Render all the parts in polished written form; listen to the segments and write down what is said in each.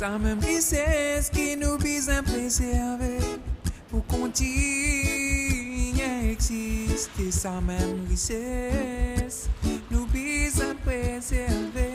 sa même richesse qui nous besoin préserver pour continuer à exister. Sa même richesse nous besoin préserver.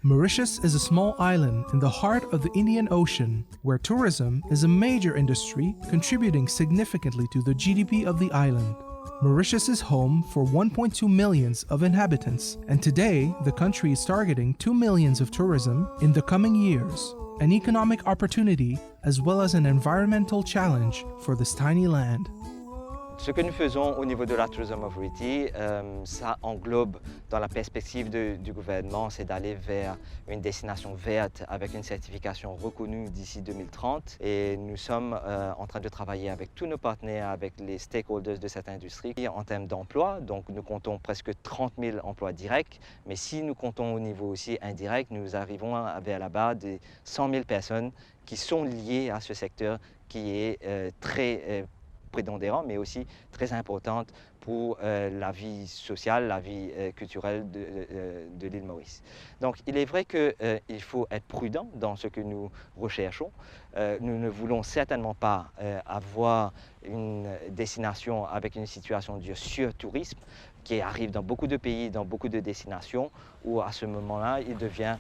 Mauritius is a small island in the heart of the Indian Ocean, where tourism is a major industry contributing significantly to the GDP of the island. Mauritius is home for 1.2 millions of inhabitants, and today the country is targeting 2 millions of tourism in the coming years, an economic opportunity as well as an environmental challenge for this tiny land. Ce que nous faisons au niveau de la Tourism Authority, ça englobe dans la perspective du gouvernement, c'est d'aller vers une destination verte avec une certification reconnue d'ici 2030. Et nous sommes en train de travailler avec tous nos partenaires, avec les stakeholders de cette industrie. En termes d'emploi, donc nous comptons presque 30 000 emplois directs, mais si nous comptons au niveau aussi indirect, nous arrivons vers là-bas des 100 000 personnes qui sont liées à ce secteur qui est très prépondérant, mais aussi très importante pour la vie sociale, la vie culturelle de l'île Maurice. Donc il est vrai qu'il faut être prudent dans ce que nous recherchons. Nous ne voulons certainement pas avoir une destination avec une situation de surtourisme qui arrive dans beaucoup de pays, dans beaucoup de destinations, où à ce moment-là, il devient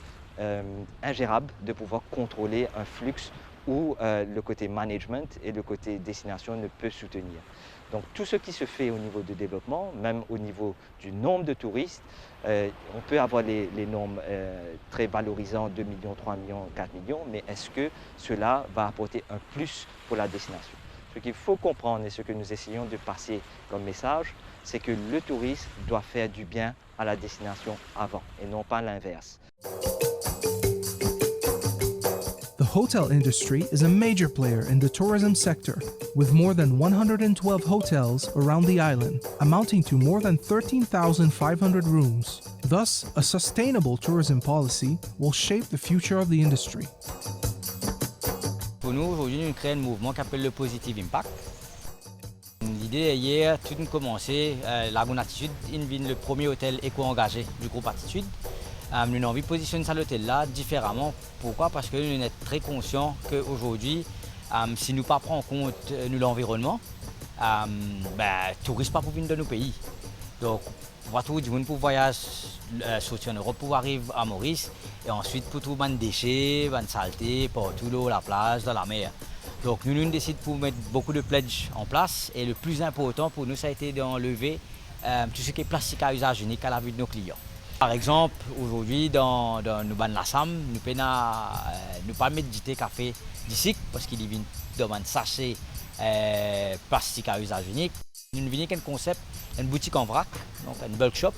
ingérable de pouvoir contrôler un flux où le côté management et le côté destination ne peut soutenir. Donc tout ce qui se fait au niveau du développement, même au niveau du nombre de touristes, on peut avoir les normes très valorisants, 2 millions, 3 millions, 4 millions, mais est-ce que cela va apporter un plus pour la destination? Ce qu'il faut comprendre et ce que nous essayons de passer comme message, c'est que le tourisme doit faire du bien à la destination avant et non pas l'inverse. The hotel industry is a major player in the tourism sector, with more than 112 hotels around the island, amounting to more than 13,500 rooms. Thus, a sustainable tourism policy will shape the future of the industry. Pour nous, aujourd'hui, nous créons un mouvement qui s'appelle le Positive Impact. L'idée hier, tout a commencé, Laguna Attitude, le premier hôtel éco-engagé du groupe Attitude. Nous avons envie de positionner cet hôtel-là différemment. Pourquoi? Parce que nous sommes très conscients qu'aujourd'hui, si nous ne prenons pas en compte l'environnement, les touristes ne peuvent pas venir dans nos pays. Donc, on va tout dire pour voyager, sortir en Europe, pour arriver à Maurice, et ensuite pour tout les déchets, les saletés, partout l'eau, la plage, dans la mer. Donc, nous avons décidé de mettre beaucoup de pledges en place, et le plus important pour nous, ça a été d'enlever tout ce qui est plastique à usage unique à la vue de nos clients. Par exemple, aujourd'hui, dans nos bandes la SAM, nous ne pas mettre du thé café d'ici parce qu'il vient dans un sachet plastique à usage unique. Nous venons avec un concept, une boutique en vrac, donc un bulk shop.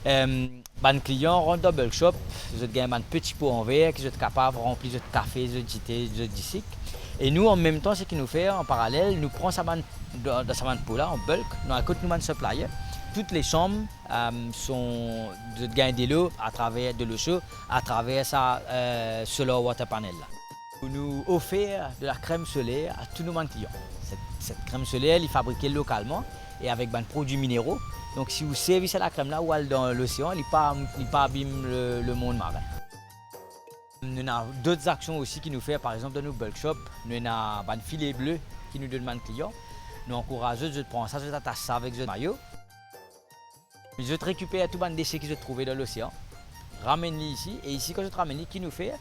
Les clients rentrent dans le bulk shop, ils ont un petit pot en verre qui sont capables de remplir de café, de thé, de d'ici. Et nous, en même temps, ce qu'il nous fait en parallèle, nous prenons dans sa pot-là en bulk, dans un côté nous supplier. Toutes les chambres sont de gagner de l'eau à travers de l'eau chaude, à travers sa solar water panel. Nous offrons de la crème solaire à tous nos clients. Cette crème solaire est fabriquée localement et avec des produits minéraux. Donc si vous servez la crème là ou dans l'océan, il ne pas abîmer le monde marin. Nous avons d'autres actions aussi qui nous font, par exemple dans nos bulk shops, nous avons un filet bleu qui nous donne aux clients. Nous encourageons de prendre ça, de attacher ça avec le maillot. Je récupère tous les déchets que je trouvais dans l'océan, ramène-les ici, et ici quand je ramène les, qui nous fait,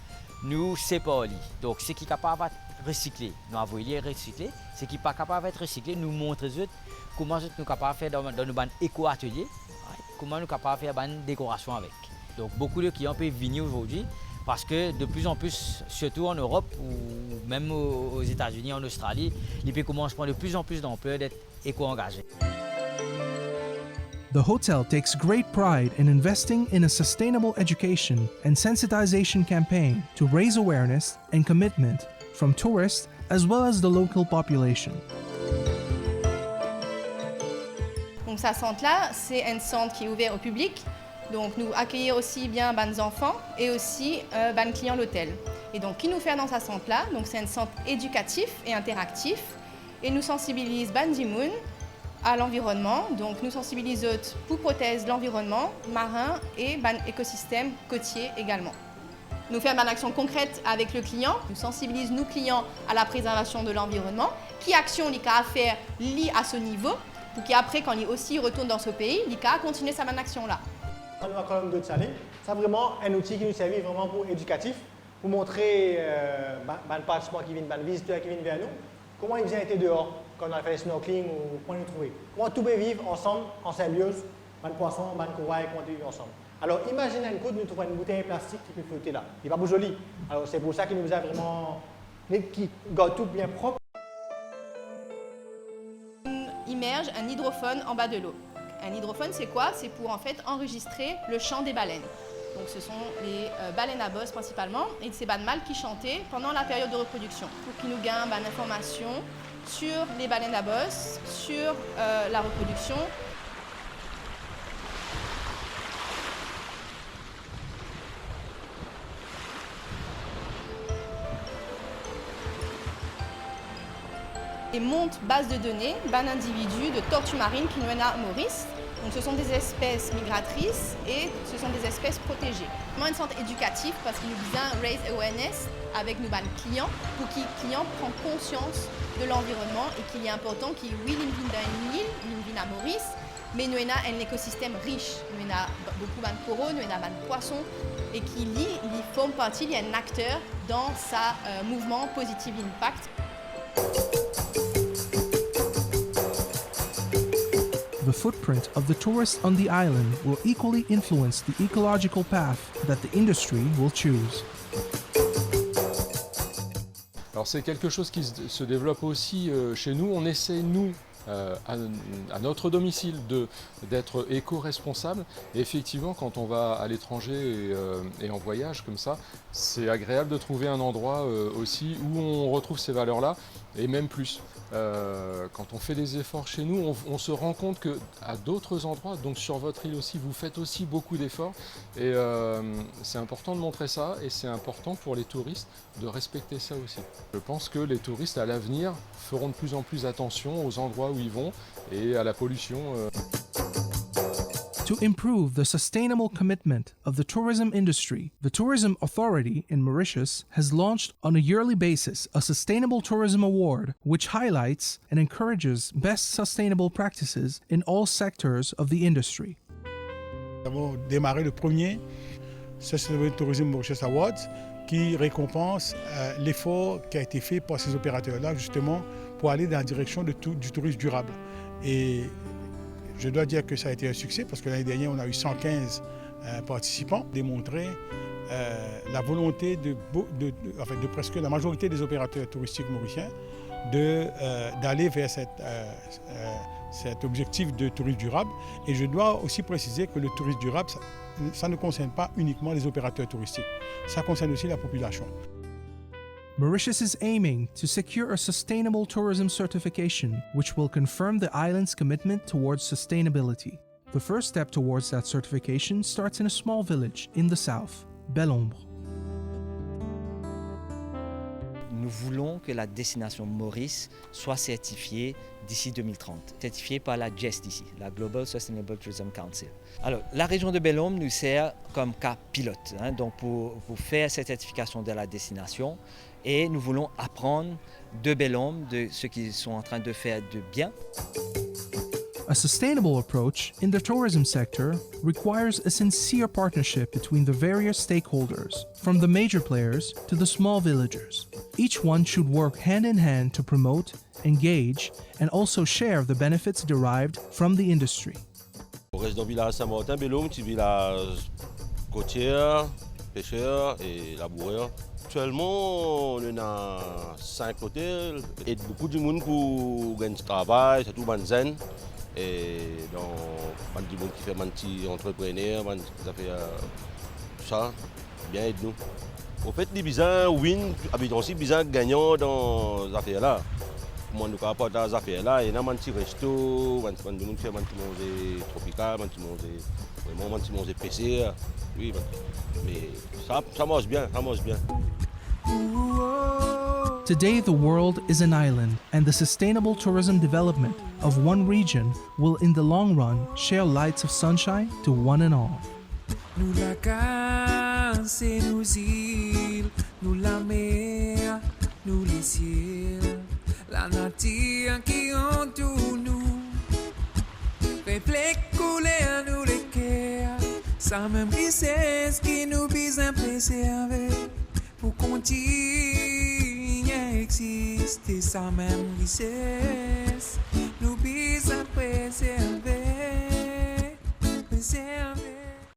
nous séparons. Donc ce qui est capable d'être recyclé, nous avons les recycler. Ce qui n'est pas capable d'être recyclé, nous montrons comment nous sommes capables de faire dans nos éco-ateliers, comment nous sommes capables de faire une décoration avec. Donc beaucoup de clients peuvent venir aujourd'hui parce que de plus en plus, surtout en Europe ou même aux États-Unis, en Australie, les pays commencent à prendre de plus en plus d'ampleur d'être éco-engagés. The hotel takes great pride in investing in a sustainable education and sensitization campaign to raise awareness and commitment from tourists as well as the local population. Donc, ce centre-là, c'est un centre qui est ouvert au public. Donc, nous accueillons aussi bien les enfants et aussi les clients de l'hôtel. Et donc, qui nous fait dans ce centre-là? Donc, c'est un centre éducatif et interactif. Et nous sensibilise les gens à l'environnement. Donc nous sensibilisons pour protéger l'environnement marin et l'écosystème côtier également. Nous faisons une action concrète avec le client. Nous sensibilisons nos clients à la préservation de l'environnement. Qui action il a à faire liée à ce niveau pour qu'après, quand il aussi retourne dans ce pays, il a continuer sa bonne action-là. On va quand même de Salé. C'est vraiment un outil qui nous sert vraiment pour éducatif, pour montrer les participants qui viennent, les visiteurs qui viennent vers nous, comment ils été dehors quand on a fait le snorkeling ou comment ils trouver. Comment tout peut vivre ensemble, en symbiose, les poissons, les corail, comment ils vivent ensemble. Alors imaginez un coup, nous trouvons une bouteille plastique qui peut flotter là. Il n'est pas joli. Alors c'est pour ça qu'il nous a vraiment, qui garde tout bien propre. On immerge un hydrophone en bas de l'eau. Un hydrophone, c'est quoi? C'est pour en fait enregistrer le chant des baleines. Donc ce sont les baleines à bosse principalement, et c'est des mâles qui chantaient pendant la période de reproduction, pour qu'ils nous gagnent des informations sur les baleines à bosse, sur la reproduction. Et monte base de données d'un individu de tortues marines qui nous mène à Maurice. Donc ce sont des espèces migratrices et ce sont des espèces protégées. Vraiment une centre éducatif parce qu'il nous vient raise awareness avec nos clients pour que les clients prennent conscience de l'environnement et qu'il est important qu'ils vivent dans une île, ils vivent à Maurice, mais nous avons un écosystème riche. Nous avons beaucoup de coraux, nous avons des poissons et qui forment partie, il y a un acteur dans sa mouvement Positive Impact. The footprint of the tourist on the island will equally influence the ecological path that the industry will choose. Alors c'est quelque chose qui se développe aussi chez nous. On essaie, nous, à notre domicile, d'être éco-responsable. Et effectivement, quand on va à l'étranger et en voyage comme ça, c'est agréable de trouver un endroit aussi où on retrouve ces valeurs-là, et même plus. Quand on fait des efforts chez nous, on se rend compte qu'à d'autres endroits, donc sur votre île aussi, vous faites aussi beaucoup d'efforts. Et c'est important de montrer ça, et c'est important pour les touristes de respecter ça aussi. Je pense que les touristes, à l'avenir, feront de plus en plus attention aux endroits où ils vont et à la pollution. To improve the sustainable commitment of the tourism industry, the Tourism Authority in Mauritius has launched on a yearly basis a Sustainable Tourism Award, which highlights and encourages best sustainable practices in all sectors of the industry. Nous avons démarré le premier Sustainable Tourism Mauritius Awards qui récompense l'effort qui a été fait par ces opérateurs-là justement pour aller dans la direction du tourisme durable. Et je dois dire que ça a été un succès parce que l'année dernière, on a eu 115 participants, démontrer la volonté de presque la majorité des opérateurs touristiques mauriciens d'aller vers cet objectif de tourisme durable. Et je dois aussi préciser que le tourisme durable, ça ne concerne pas uniquement les opérateurs touristiques, ça concerne aussi la population. Mauritius is aiming to secure a sustainable tourism certification, which will confirm the island's commitment towards sustainability. The first step towards that certification starts in a small village in the south, Belle-Ombre. Nous voulons que la destination Maurice soit certifiée d'ici 2030, certifiée par la GSTC, la Global Sustainable Tourism Council. Alors, la région de Belle-Ombre nous sert comme cas pilote, donc pour faire cette certification de la destination. Et nous voulons apprendre de Belle-Ombre, de ce qu'ils sont en train de faire de bien. A sustainable approach in the tourism sector requires a sincere partnership between the various stakeholders, from the major players to the small villagers. Each one should work hand in hand to promote, engage, and also share the benefits derived from the industry. On reste dans le village Saint-Martin, Belle-Ombre, petit village côtier, pêcheur et laboureur. Actuellement, on a 5 hôtels et beaucoup de monde pour gagner du travail, surtout les jeunes. Et donc, les gens qui font des petits entrepreneurs, tout ça, bien aide nous. En fait, les bisons win, habitants aussi, bisons gagnants dans ces affaires-là. Comment nous apporter dans ces affaires-là, il y a des petits restos, des gens qui font des manger tropical, des petits manger PC. Oui, mais ça marche bien, ça marche bien. Ooh, oh. Today, the world is an island, and the sustainable tourism development of one region will, in the long run, share lights of sunshine to one and all. Nous la casse et nos îles, nous la mer, nous les ciels, la nature qui entoure nous, reflète couleur nous les cœurs, sa même richesse qui nous vise à préserver pour continuer à exister, sa même richesse nous vise à préserver.